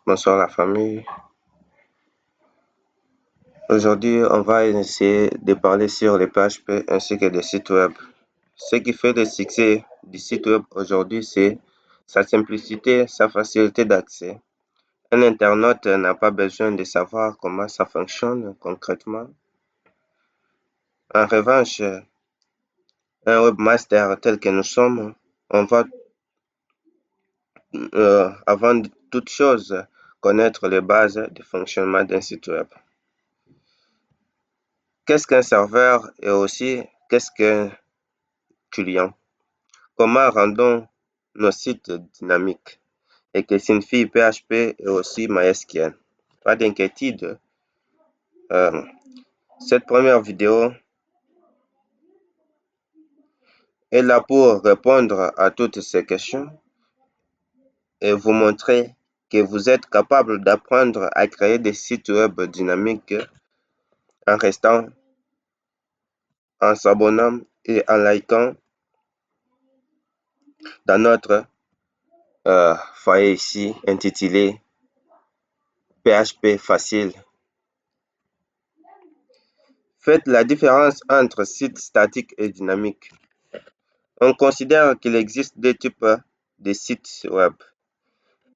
Bonsoir la famille. Aujourd'hui, on va essayer de parler sur les PHP ainsi que des sites web. Ce qui fait le succès du site web aujourd'hui, c'est sa simplicité, sa facilité d'accès. Un internaute n'a pas besoin de savoir comment ça fonctionne concrètement. En revanche, un webmaster tel que nous sommes, on va avant toute chose connaître les bases du fonctionnement d'un site web. Qu'est-ce qu'un serveur et aussi qu'est-ce qu'un client? Comment rendons nos sites dynamiques? Et que signifie PHP et aussi MySQL? Pas d'inquiétude. Cette première vidéo est là pour répondre à toutes ces questions et vous montrer que vous êtes capable d'apprendre à créer des sites web dynamiques en restant, en s'abonnant et en likant dans notre foyer ici intitulé PHP facile. Faites la différence entre site statique et dynamique. On considère qu'il existe deux types de sites web.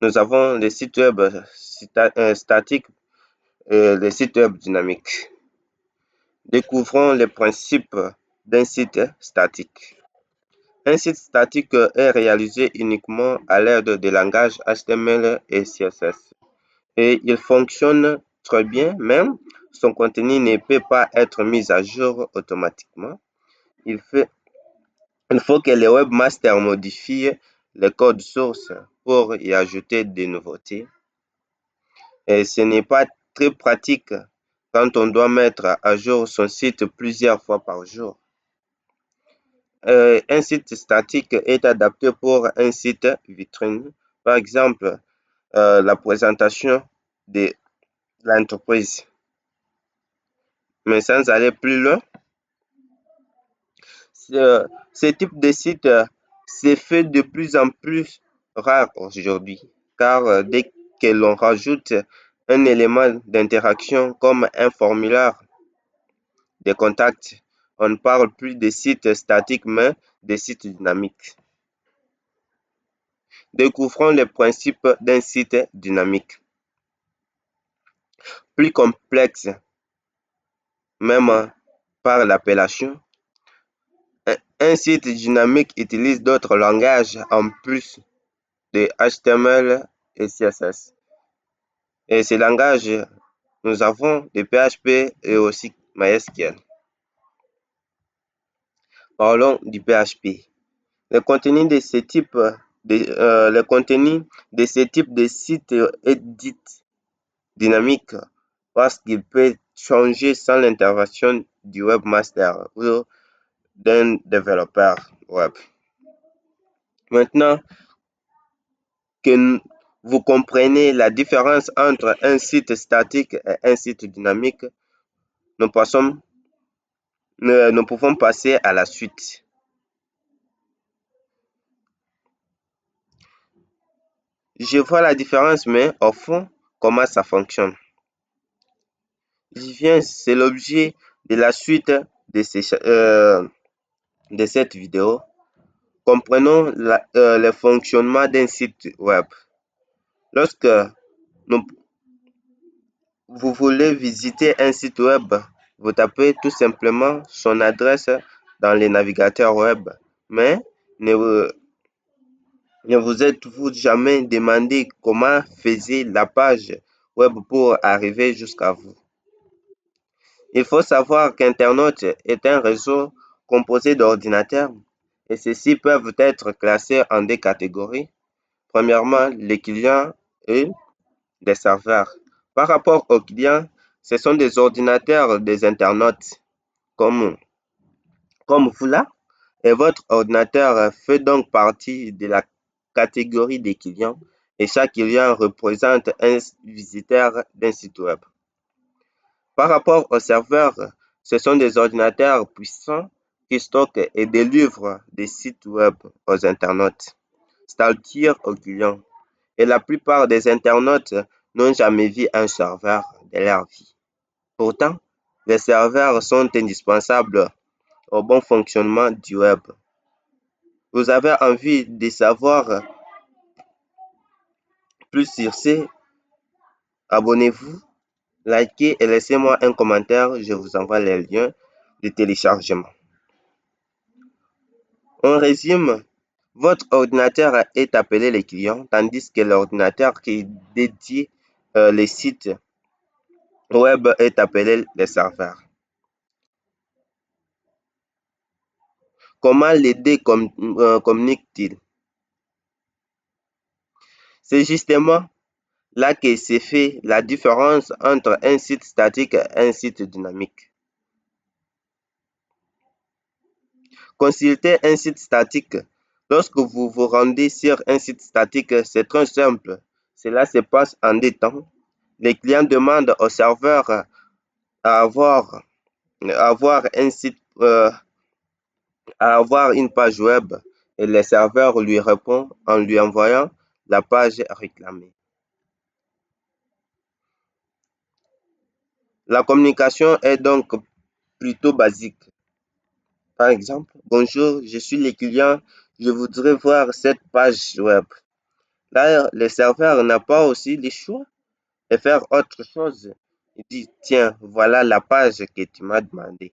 Nous avons les sites web statiques et les sites web dynamiques. Découvrons les principes d'un site statique. Un site statique est réalisé uniquement à l'aide des langages HTML et CSS. Et il fonctionne très bien, même son contenu ne peut pas être mis à jour automatiquement. Il faut que le webmaster modifie le code source pour y ajouter des nouveautés. Et ce n'est pas très pratique quand on doit mettre à jour son site plusieurs fois par jour. Un site statique est adapté pour un site vitrine. Par exemple, la présentation de l'entreprise. Mais sans aller plus loin, ce type de site se fait de plus en plus rare aujourd'hui, car dès que l'on rajoute un élément d'interaction comme un formulaire de contact, on ne parle plus de sites statiques mais de sites dynamiques. Découvrons les principes d'un site dynamique. Plus complexe, même par l'appellation, un site dynamique utilise d'autres langages en plus de HTML et CSS. Et ces langages, nous avons des PHP et aussi MySQL. Parlons du PHP. Le contenu de ce type de site est dit dynamique parce qu'il peut changer sans l'intervention du webmaster ou d'un développeur web. Maintenant que vous comprenez la différence entre un site statique et un site dynamique, nous pouvons passer à la suite. Je vois la différence, mais au fond, comment ça fonctionne? C'est l'objet de la suite de cette vidéo. Comprenons le fonctionnement d'un site web. Lorsque vous voulez visiter un site web, vous tapez tout simplement son adresse dans le navigateur web, mais ne vous êtes-vous jamais demandé comment faisait la page web pour arriver jusqu'à vous? Il faut savoir qu'Internet est un réseau composé d'ordinateurs et ceux-ci peuvent être classés en deux catégories. Premièrement, les clients et les serveurs. Par rapport aux clients, ce sont des ordinateurs des internautes comme vous là, et votre ordinateur fait donc partie de la catégorie des clients et chaque client représente un visiteur d'un site web. Par rapport aux serveurs, ce sont des ordinateurs puissants qui stockent et délivrent des sites web aux internautes, c'est-à-dire aux clients. Et la plupart des internautes n'ont jamais vu un serveur de leur vie. Pourtant, les serveurs sont indispensables au bon fonctionnement du web. Vous avez envie de savoir plus sur ce? Abonnez-vous, likez et laissez-moi un commentaire. Je vous envoie les liens de téléchargement. En résumé, votre ordinateur est appelé le client, tandis que l'ordinateur qui dédie les sites web est appelé le serveur. Comment les deux communiquent-ils? C'est justement là que se fait la différence entre un site statique et un site dynamique. Consultez un site statique. Lorsque vous vous rendez sur un site statique, c'est très simple. Cela se passe en deux temps. Les clients demandent au serveur à avoir un site, à avoir une page web et le serveur lui répond en lui envoyant la page réclamée. La communication est donc plutôt basique. Par exemple, bonjour, je suis le client, je voudrais voir cette page web. Là, le serveur n'a pas aussi le choix de faire autre chose. Il dit, tiens, voilà la page que tu m'as demandé.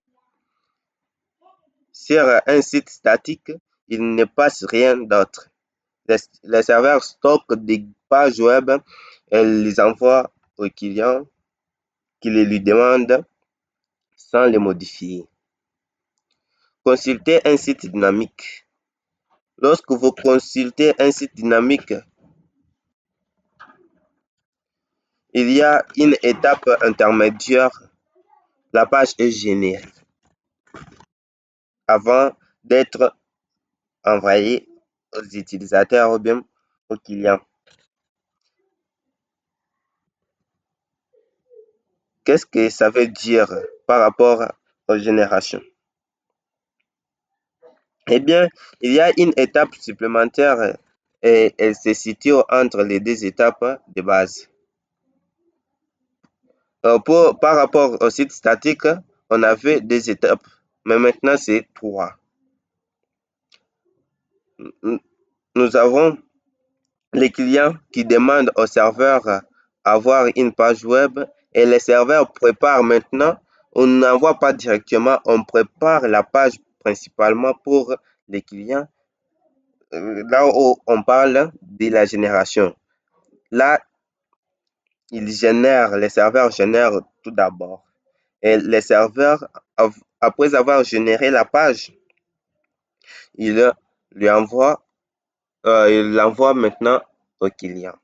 Sur un site statique, il ne passe rien d'autre. Le serveur stocke des pages web et les envoie au client qui les lui demande sans les modifier. Consultez un site dynamique. Lorsque vous consultez un site dynamique, il y a une étape intermédiaire. La page est générée avant d'être envoyée aux utilisateurs ou bien aux clients. Qu'est-ce que ça veut dire par rapport aux générations? Eh bien, il y a une étape supplémentaire et elle se situe entre les deux étapes de base. Par rapport au site statique, on avait deux étapes, mais maintenant c'est trois. Nous avons les clients qui demandent au serveur avoir une page web et le serveur prépare maintenant. On n'envoie pas directement, on prépare la page principalement pour les clients. Là où on parle de la génération. Là, le serveur génère tout d'abord. Et le serveur, après avoir généré la page, il lui envoie, il l'envoie maintenant au client.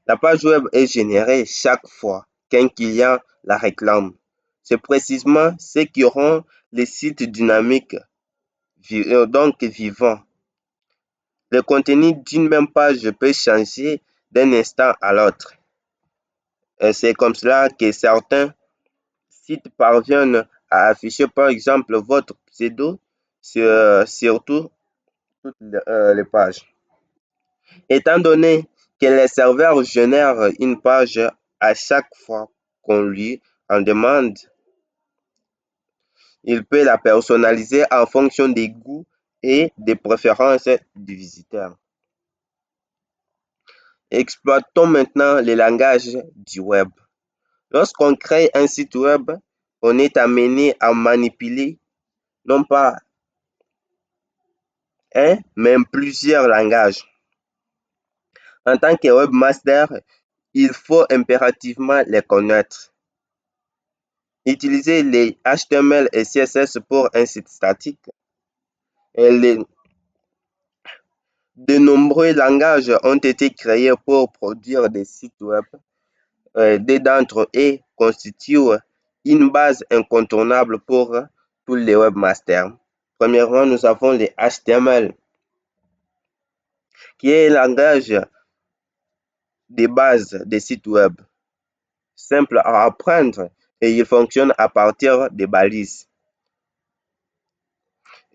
La page web est générée chaque fois qu'un client la réclame. C'est précisément ce qui rend les sites dynamiques, donc vivants. Le contenu d'une même page peut changer d'un instant à l'autre. Et c'est comme cela que certains sites parviennent à afficher par exemple votre pseudo sur toutes les pages. Étant donné que le serveur génère une page à chaque fois qu'on lui en demande, il peut la personnaliser en fonction des goûts et des préférences du visiteur. Exploitons maintenant les langages du web. Lorsqu'on crée un site web, on est amené à manipuler non pas un, mais plusieurs langages. En tant que webmaster, il faut impérativement les connaître. Utiliser les HTML et CSS pour un site statique et de nombreux langages ont été créés pour produire des sites web. Deux d'entre eux constituent une base incontournable pour tous les webmasters. Premièrement, nous avons le HTML, qui est un langage de base des sites web, simple à apprendre et il fonctionne à partir de balises.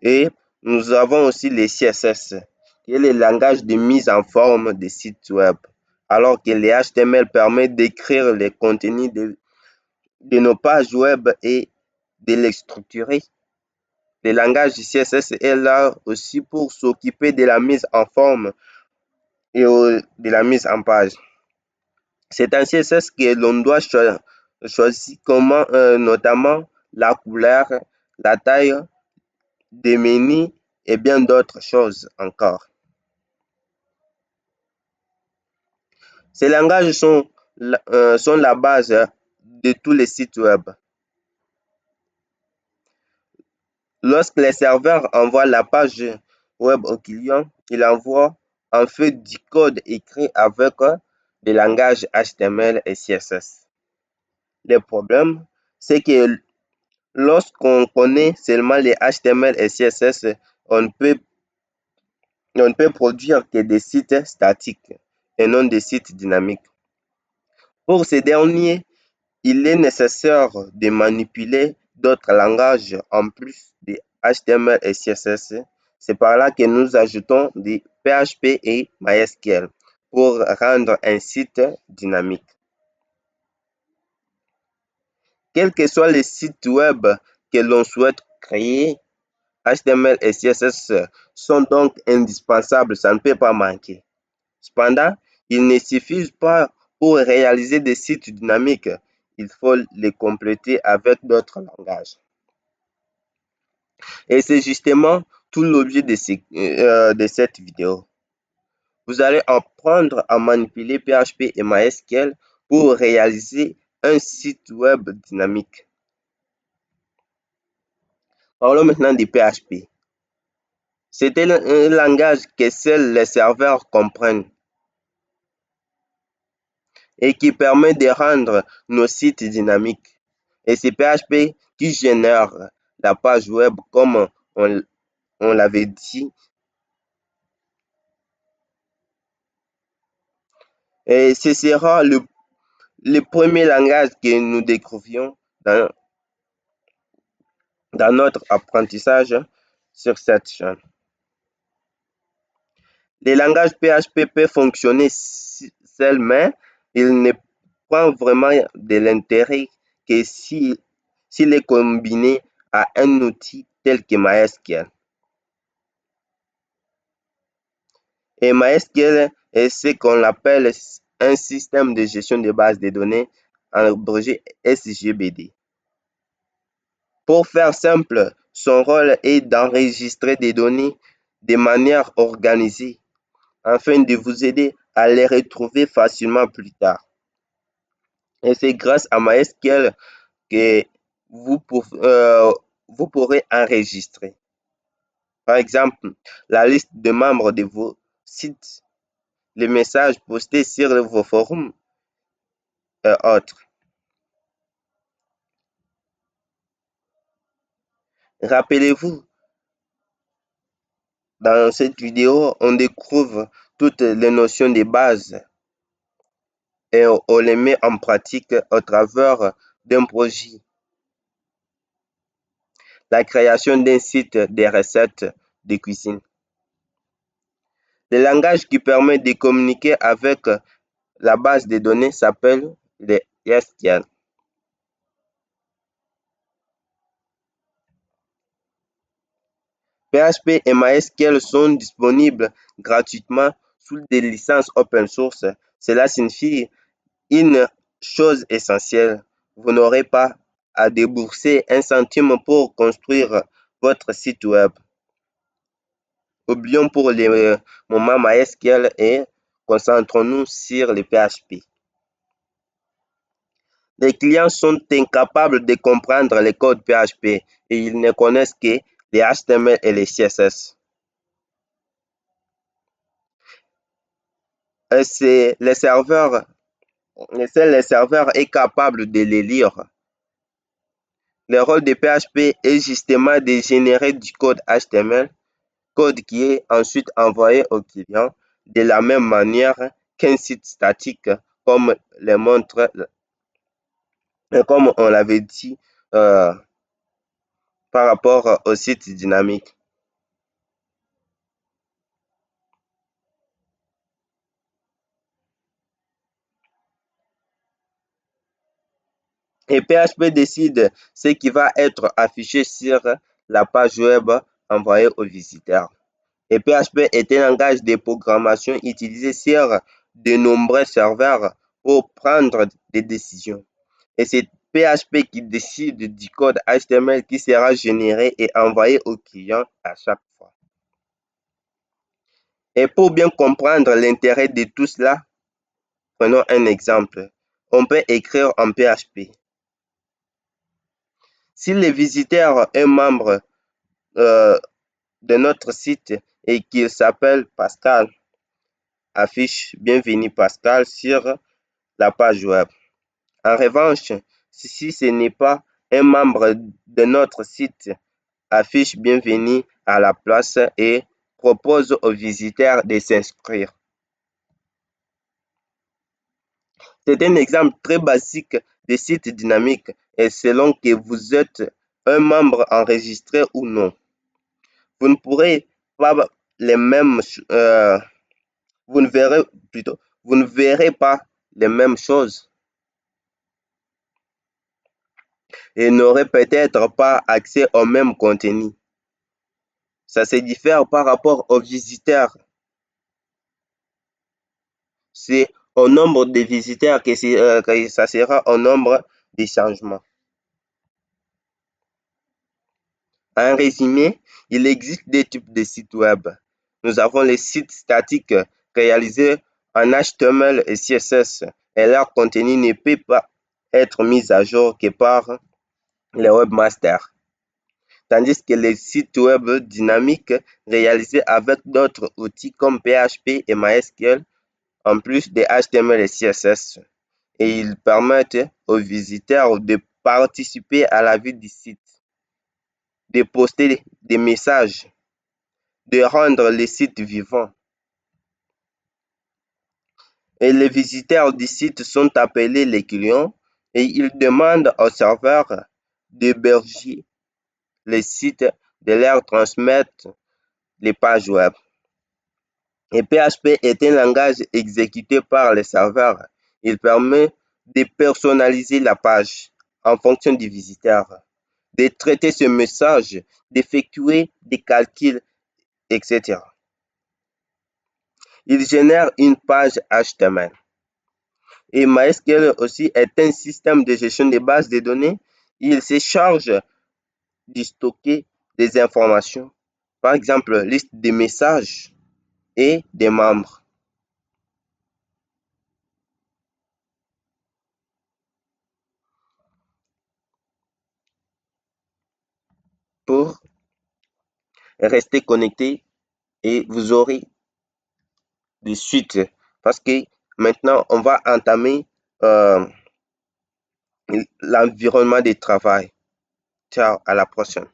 Et nous avons aussi les CSS, qui est le langage de mise en forme des sites web, alors que le HTML permet d'écrire le contenu de nos pages web et de les structurer. Le langage CSS est là aussi pour s'occuper de la mise en forme et de la mise en page. C'est en CSS que l'on doit choisir comment, notamment la couleur, la taille des menus et bien d'autres choses encore. Ces langages sont la base de tous les sites web. Lorsque le serveur envoie la page web au client, il envoie en fait du code écrit avec des langages HTML et CSS. Le problème, c'est que lorsqu'on connaît seulement les HTML et CSS, on ne peut produire que des sites statiques et non des sites dynamiques. Pour ces derniers, il est nécessaire de manipuler d'autres langages en plus de HTML et CSS. C'est par là que nous ajoutons des PHP et MySQL pour rendre un site dynamique. Quel que soit le site web que l'on souhaite créer, HTML et CSS sont donc indispensables, ça ne peut pas manquer. Cependant, ils ne suffisent pas pour réaliser des sites dynamiques, il faut les compléter avec d'autres langages. Et c'est justement tout l'objet de cette vidéo. Vous allez apprendre à manipuler PHP et MySQL pour réaliser un site web dynamique. Parlons maintenant de PHP. C'est un langage que seuls les serveurs comprennent et qui permet de rendre nos sites dynamiques. Et c'est PHP qui génère la page web comme on l'avait dit. Et ce sera le premier langage que nous découvrions dans notre apprentissage sur cette chaîne. Le langage PHP peut fonctionner seul, mais il ne prend vraiment de l'intérêt que s'il est combiné à un outil tel que MySQL. Et MySQL est ce qu'on appelle un système de gestion de base de données, en abrégé SGBD. Pour faire simple, son rôle est d'enregistrer des données de manière organisée afin de vous aider à les retrouver facilement plus tard. Et c'est grâce à MySQL que vous pourrez enregistrer, par exemple, la liste de membres de vos sites, les messages postés sur vos forums et autres. Rappelez-vous, dans cette vidéo, on découvre toutes les notions de base et on les met en pratique au travers d'un projet. La création d'un site de recettes de cuisine. Le langage qui permet de communiquer avec la base de données s'appelle le SQL. PHP et MySQL sont disponibles gratuitement sous des licences open source. Cela signifie une chose essentielle, vous n'aurez pas à débourser un centime pour construire votre site web. Oublions pour le moment MySQL et concentrons-nous sur le PHP. Les clients sont incapables de comprendre le code PHP et ils ne connaissent que les HTML et les CSS. Et c'est le serveur est capable de les lire. Le rôle de PHP est justement de générer du code HTML, code qui est ensuite envoyé au client de la même manière qu'un site statique, comme le montre, comme on l'avait dit par rapport au site dynamique. Et PHP décide ce qui va être affiché sur la page web envoyée aux visiteurs. Et PHP est un langage de programmation utilisé sur de nombreux serveurs pour prendre des décisions. Et c'est PHP qui décide du code HTML qui sera généré et envoyé au client à chaque fois. Et pour bien comprendre l'intérêt de tout cela, prenons un exemple. On peut écrire en PHP. Si le visiteur est membre euh, de notre site et qu'il s'appelle Pascal, affiche Bienvenue Pascal sur la page web. En revanche, si ce n'est pas un membre de notre site, affiche Bienvenue à la place et propose aux visiteurs de s'inscrire. C'est un exemple très basique de site dynamique et selon que vous êtes un membre enregistré ou non. Vous ne pourrez pas les mêmes vous ne verrez plutôt vous ne verrez pas les mêmes choses et n'aurez peut-être pas accès au même contenu. Ça se diffère par rapport aux visiteurs. C'est au nombre de visiteurs que ça sera au nombre de changements. En résumé, il existe deux types de sites web. Nous avons les sites statiques réalisés en HTML et CSS et leur contenu ne peut pas être mis à jour que par les webmasters. Tandis que les sites web dynamiques réalisés avec d'autres outils comme PHP et MySQL en plus de HTML et CSS et ils permettent aux visiteurs de participer à la vie du site, de poster des messages, de rendre le site vivant. Et les visiteurs du site sont appelés les clients et ils demandent au serveur d'héberger le site, de leur transmettre les pages web. Et PHP est un langage exécuté par le serveur. Il permet de personnaliser la page en fonction du visiteur, de traiter ce message, d'effectuer des calculs, etc. Il génère une page HTML. Et MySQL aussi est un système de gestion de bases de données. Il se charge de stocker des informations, par exemple liste de messages et des membres. Pour rester connecté et vous aurez des suites parce que maintenant on va entamer euh, l'environnement de travail. Ciao, à la prochaine.